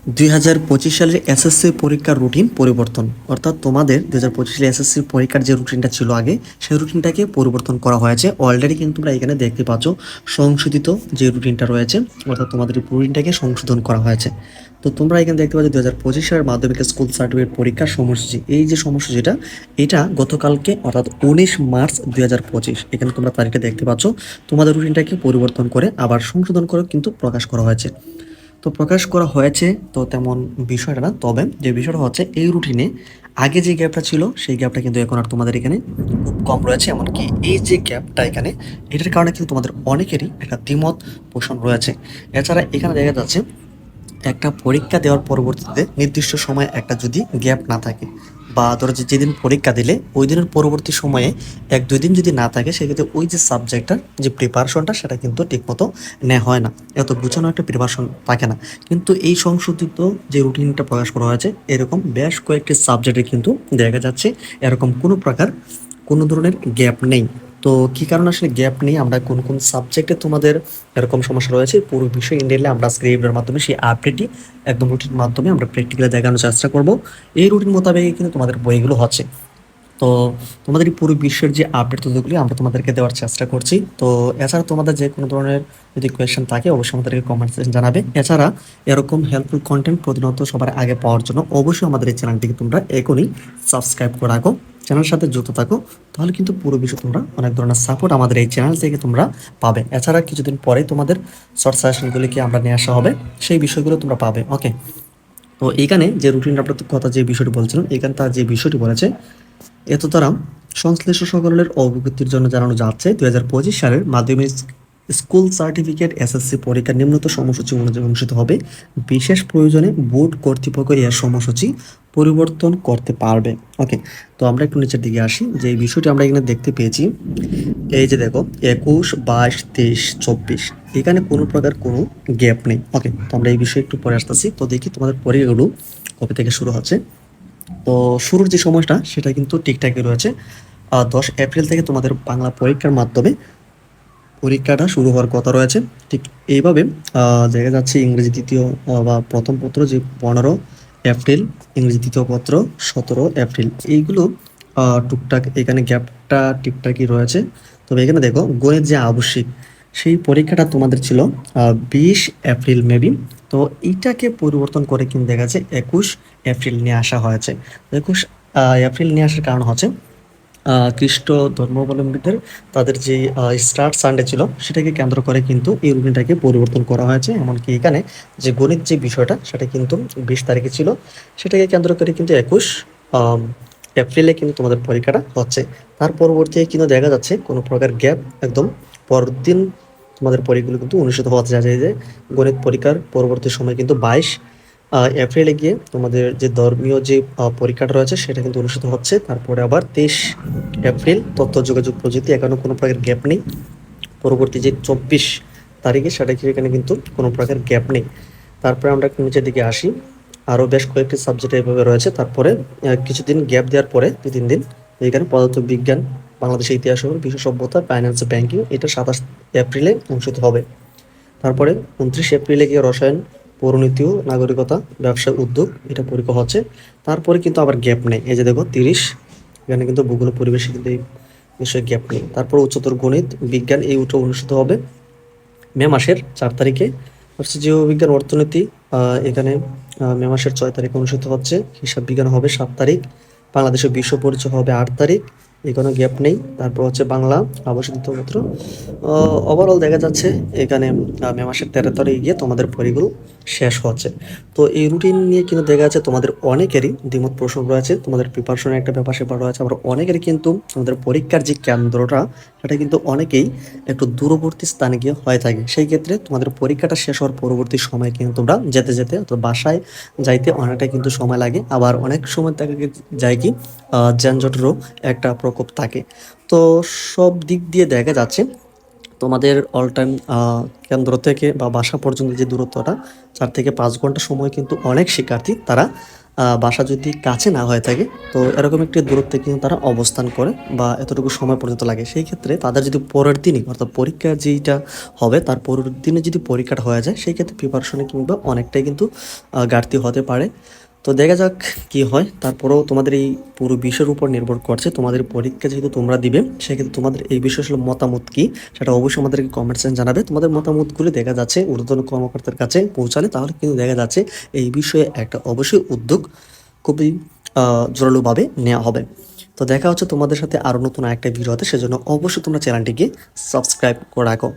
2025 সালের এসএসসি পরীক্ষার রুটিন পরিবর্তন, অর্থাৎ তোমাদের 2025 সালে এসএসসি পরীক্ষার যে রুটিনটা ছিল আগে, সেই রুটিনটাকে পরিবর্তন করা হয়েছে। অলরেডি কিন্তু তোমরা এখানে দেখতে পাচ্ছ সংশোধিত যে রুটিনটা রয়েছে, অর্থাৎ তোমাদের এই রুটিনটাকে সংশোধন করা হয়েছে। তো তোমরা এখানে দেখতে পাচ্ছ 2025 সালের মাধ্যমিক স্কুল সার্টিফিকেট পরীক্ষার সময়সূচি। এই যে সময়সূচিটা, এটা গতকালকে অর্থাৎ 19 মার্চ 2025, এখানে তোমরা তারিখটা দেখতে পাচ্ছ, তোমাদের রুটিনটাকে পরিবর্তন করে আবার সংশোধন করে কিন্তু প্রকাশ করা হয়েছে। তো প্রকাশ করা হয়েছে তো তেমন বিষয়টা না, তবে যে বিষয়টা হচ্ছে এই রুটিনে আগে যে গ্যাপটা ছিল সেই গ্যাপটা কিন্তু এখন আর তোমাদের এখানে খুব কম রয়েছে। এমনকি এই যে গ্যাপটা এখানে, এটার কারণে কিন্তু তোমাদের অনেকেরই একটা দ্বিমত পোষণ রয়েছে। এছাড়া এখানে দেখা যাচ্ছে একটা পরীক্ষা দেওয়ার পরবর্তীতে নির্দিষ্ট সময় একটা যদি গ্যাপ না থাকে, বা ধরো যে যেদিন পরীক্ষা দিলে ওই দিনের পরবর্তী সময়ে 1-2 দিন যদি না থাকে, সেক্ষেত্রে ওই যে সাবজেক্টটার যে প্রিপারেশনটা সেটা কিন্তু ঠিকমতো নেওয়া হয় না, এত গুছানো একটা প্রিপারেশন থাকে না। কিন্তু এই সংশোধিত যে রুটিনটা প্রকাশ করা হয়েছে, এরকম বেশ কয়েকটি সাবজেক্টে কিন্তু দেখা যাচ্ছে এরকম কোনো ধরনের গ্যাপ নেই। তো কী কারণে আসলে গ্যাপ নেই, আমরা কোন কোন সাবজেক্টে তোমাদের এরকম সমস্যা রয়েছে, পুরো বিষয় ইনডেটলি আমরা আজকে এই ভিডিওর মাধ্যমে সেই আপডেটটি একদম রুটিন মাধ্যমে আমরা প্র্যাকটিক্যালি দেখানোর চেষ্টা করব। এই রুটিন মোতাবেক কিন্তু তোমাদের বইগুলো হচ্ছে। তো তোমাদের এই পুরো বিশ্বের যে আপডেট তথ্যগুলি আমরা তোমাদেরকে দেওয়ার চেষ্টা করছি। তো এছাড়া তোমাদের যে কোনো ধরনের যদি কোয়েশ্চেন থাকে, অবশ্যই আমাদেরকে কমেন্ট সেকশন জানাবে। এছাড়া এরকম হেল্পফুল কন্টেন্ট প্রতিনিয়ত সবার আগে পাওয়ার জন্য অবশ্যই আমাদের এই চ্যানেলটিকে তোমরা এখনই সাবস্ক্রাইব করে রাখো, চ্যানেলের সাথে যুক্ত থাকো। তাহলে কিন্তু পুরো বিষয় তোমরা অনেক ধরনের সাপোর্ট আমাদের এই চ্যানেল থেকে তোমরা পাবে। এছাড়া কিছুদিন পরে তোমাদের শর্ট সাজেশনগুলিকে আমরা নিয়ে আসা হবে, সেই বিষয়গুলো তোমরা পাবে। ওকে, তো এইখানে যে রুটিন আপডেট কথা যে বিষয়টি বলছিলাম, এখানে তার যে বিষয়টি বলেছে, এত দ্বারা সংশ্লিষ্ট সকলের অবগতির জন্য জানানো যাচ্ছে 2025 সালের মাধ্যমিক স্কুল সার্টিফিকেট এসএসসি পরীক্ষার নিম্নতর সময়সূচি অনুযায়ী অনুষ্ঠিত হবে। বিশেষ প্রয়োজনে বোর্ড কর্তৃপক্ষ এর সময়সূচি পরিবর্তন করতে পারবে। ওকে, তো আমরা একটু নিচের দিকে আসি, যে এই বিষয়টি আমরা এখানে দেখতে পেয়েছি। এই যে দেখো 21, 22, 23, 24, এখানে কোনো প্রকার কোনো গ্যাপ নেই। ওকে, তো আমরা এই বিষয়ে একটু পরে আসতেছি। তো দেখি তোমাদের পরীক্ষাগুলো কবে থেকে শুরু হচ্ছে। তো শুরুর যে সময়টা সেটা কিন্তু ঠিকঠাকই রয়েছে। 10 এপ্রিল থেকে তোমাদের বাংলা পরীক্ষার মাধ্যমে পরীক্ষাটা শুরু হওয়ার কথা রয়েছে। ঠিক এইভাবে দেখা যাচ্ছে ইংরেজি দ্বিতীয় বা প্রথম পত্র যে 15 এপ্রিল, ইংরেজি দ্বিতীয় পত্র 17 এপ্রিল, এইগুলো টুকটাক এখানে গ্যাপটা ঠিকঠাকই রয়েছে। তবে এখানে দেখো গণিত যে আবশ্যিক, সেই পরীক্ষাটা তোমাদের ছিল 20 এপ্রিল মেবি। তো এইটাকে পরিবর্তন করে কিন্তু দেখা যাচ্ছে 21 এপ্রিল নিয়ে আসা হয়েছে। 21 এপ্রিল নিয়ে আসার কারণ হচ্ছে খ্রিস্ট ধর্মাবলম্বীদের তাদের যে স্টার্ট সানডে ছিল, সেটাকে কেন্দ্র করে কিন্তু এই রুটিনটাকে পরিবর্তন করা হয়েছে। এমনকি এখানে যে গণিত যে বিষয়টা সেটা কিন্তু 20 তারিখে ছিল, সেটাকে কেন্দ্র করে কিন্তু 21 এপ্রিলে কিন্তু তোমাদের পরীক্ষাটা হচ্ছে। তার পরবর্তী কিন্তু দেখা যাচ্ছে কোনো প্রকার গ্যাপ, একদম পরের দিন তোমাদের পরীক্ষাগুলো কিন্তু অনুষ্ঠিত হতে যায়। যে গণিত পরীক্ষার পরবর্তী সময় কিন্তু 22 এপ্রিলে গিয়ে তোমাদের যে ধর্মীয় যে পরীক্ষাটা রয়েছে সেটা কিন্তু অনুষ্ঠিত হচ্ছে। তারপরে আবার 23 এপ্রিল তথ্য যোগাযোগ প্রযুক্তি, এখানেও কোনো প্রকার গ্যাপ নেই। পরবর্তী যে 24 তারিখে, সেটা এখানে কিন্তু কোনো প্রকার গ্যাপ নেই। তারপরে আমরা একটু নিচের দিকে আসি, আরও বেশ কয়েকটি সাবজেক্ট এভাবে রয়েছে। তারপরে কিছুদিন গ্যাপ দেওয়ার পরে 2-3 দিন এখানে পদার্থ বিজ্ঞান, বাংলাদেশের ইতিহাস ও বিশ্ব সভ্যতা, ফাইন্যান্স, ব্যাংকিং, এটা 27 এপ্রিলে অনুষ্ঠিত হবে। তারপরে 29 এপ্রিলে গিয়ে রসায়ন, পৌরনীতি ও নাগরিকতা, ব্যবসা, উদ্যোগ, এটা পরীক্ষা হচ্ছে। তারপরে কিন্তু আবার গ্যাপ নেই। এই যে দেখো 30, এখানে কিন্তু ভূগোল পরিবেশে কিন্তু এই বিষয়ে গ্যাপ নেই। তারপর উচ্চতর গণিত বিজ্ঞান, এই উচ্চ অনুষ্ঠিত হবে মে মাসের 4 তারিখে। হচ্ছে জীববিজ্ঞান, অর্থনীতি, এখানে মে মাসের 6 তারিখে অনুষ্ঠিত হচ্ছে। হিসাব বিজ্ঞান হবে 7 তারিখ। বাংলাদেশের বিশ্ব পরিচয় হবে 8 তারিখ, এখানে গ্যাপ নেই। তারপর হচ্ছে বাংলা আবাসিক দ্বিতীয়পত্র। ওভারঅল দেখা যাচ্ছে এখানে মে মাসের 13 তারিখে গিয়ে তোমাদের পরীক্ষাগুলো শেষ হচ্ছে। তো এই রুটিন নিয়ে কিন্তু দেখা যাচ্ছে তোমাদের অনেকেরই দ্বিমত পোষণ রয়েছে, তোমাদের প্রিপারেশনের একটা ব্যাপার স্যাপার রয়েছে। আবার অনেকেরই কিন্তু আমাদের পরীক্ষার যে কেন্দ্রটা, সেটা কিন্তু অনেকেই একটু দূরবর্তী স্থানে গিয়ে হয়ে থাকে। সেই ক্ষেত্রে তোমাদের পরীক্ষাটা শেষ হওয়ার পরবর্তী সময় কিন্তু তোমরা যেতে যেতে অথবা বাসায় যাইতে অনেকটা কিন্তু সময় লাগে। আবার অনেক সময় দেখা যায় কি যানজটেরও একটা প্রকোপ থাকে। তো সব দিক দিয়ে দেখা যাচ্ছে তোমাদের অল টাইম কেন্দ্র থেকে বা বাসা পর্যন্ত যে দূরত্বটা 4 থেকে 5 ঘন্টা সময় কিন্তু অনেক শিক্ষার্থী তারা বাসা যদি কাছে না হয়ে থাকে, তো এরকম একটি দূরত্বে কিন্তু তারা অবস্থান করে বা এতটুকু সময় পর্যন্ত লাগে। সেই ক্ষেত্রে তাদের যদি পরের দিনই অর্থাৎ পরীক্ষা যেইটা হবে তার পরের দিনে যদি পরীক্ষাটা হয়ে যায়, সেই ক্ষেত্রে প্রিপারেশনে কিংবা অনেকটাই কিন্তু ঘাটতি হতে পারে। তো দেখা যাক কি হয়। তারপরেও তোমাদের এই পুরো বিষয়ের উপর নির্ভর করছে। তোমাদের পরীক্ষা যেহেতু তোমরা দিবে, সেক্ষেত্রে তোমাদের এই বিষয়ে আসলে মতামত কি সেটা অবশ্যই আমাদেরকে কমেন্ট সেকশনে জানাবে। তোমাদের মতামতগুলো দেখা যাচ্ছে ঊর্ধ্বতন কর্মকর্তার কাছে পৌঁছালে তাহলে কিন্তু দেখা যাচ্ছে এই বিষয়ে একটা অবশ্যই উদ্যোগ খুবই জোরালোভাবে নেওয়া হবে। তো দেখা হচ্ছে তোমাদের সাথে আরও নতুন আরেকটা ভিডিওতে। সেজন্য অবশ্যই তোমরা চ্যানেলটিকে সাবস্ক্রাইব করে রাখো।